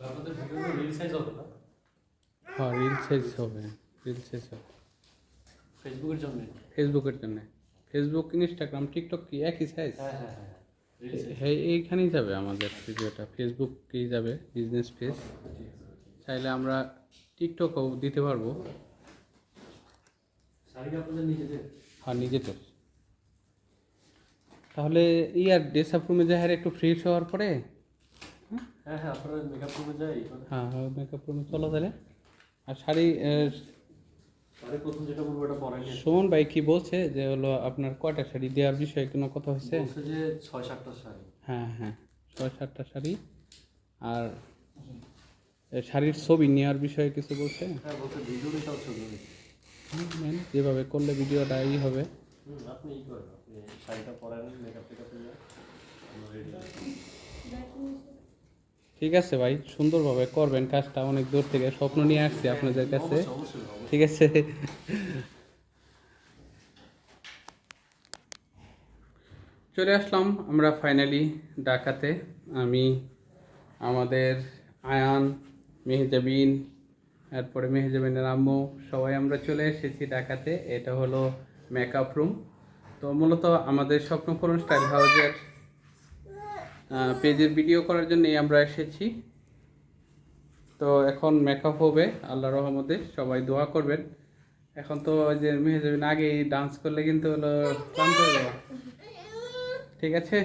আপনাদের video reel size হবে না? হ্যাঁ রিল সাইজ হবে, রিল সাইজ হবে ফেসবুকের জন্য? ফেসবুকের জন্য। ফেসবুক, ইনস্টাগ্রাম, টিকটক কি একই সাইজ? হ্যাঁ হ্যাঁ হ্যাঁ রিল সাইজ। হ্যাঁ এইখানেই যাবে আমাদের ভিডিওটা, ফেসবুককেই যাবে, বিজনেস পেজ। চাইলে আমরা টিকটকও দিতে পারবো। শাড়ি আপনাদের নিজেদের? হ্যাঁ নিজেদের। তাহলে ড্রেস আপ রুমে যাই একটু ফ্রেশ হওয়ার পরে। হ্যাঁ হ্যাঁ আপনারা মেকআপ রুমে যাই। হ্যাঁ হ্যাঁ মেকআপ রুমে চলো তাহলে। আর শাড়ি শাড়ি প্রথম যেটা বলবো এটা পরে নিয়ে। সুমন ভাই কি বলছে যে হলো আপনার কয়টা শাড়ি দেওয়ার বিষয়ে কোনো কথা হয়েছে? বলছে যে 6-7টা শাড়ি। হ্যাঁ হ্যাঁ 6-7টা শাড়ি। আর শাড়ির ছবি নেওয়ার বিষয়ে কিছু বলছে? হ্যাঁ বলছে ভিডিও নিতে ছবি নিতে। যেভাবে করলে ভিডিওটা হবে। আপনি ই করেন, আপনি শাড়িটা পরেন, মেকআপ টেকআপ নিয়ে আমরা রেডি। ঠিক আছে ভাই, সুন্দরভাবে করবেন কাজটা, অনেক দূর থেকে স্বপ্ন নিয়ে আসছি আপনাদের কাছে। ঠিক আছে। চলে আসলাম আমরা ফাইনালি ঢাকাতে। আমি, আমাদের আয়ান, মেহজাবিন, এরপরে মেহজাবিনের আম্মু, সবাই আমরা চলে এসেছি ঢাকাতে। এটা হলো মেকআপ রুম। তো মূলত আমাদের স্বপ্নপূরণ স্টাইল হাউসের পেজের ভিডিও করার জন্যই আমরা এসেছি। তো এখন মেকআপ হবে আল্লাহর রহমতে, সবাই দোয়া করবেন। এখন তো ওই যে মেহজাবিন আগেই ডান্স করলে কিন্তু হলো ক্লান্ত হয়ে যাওয়া। ঠিক আছে।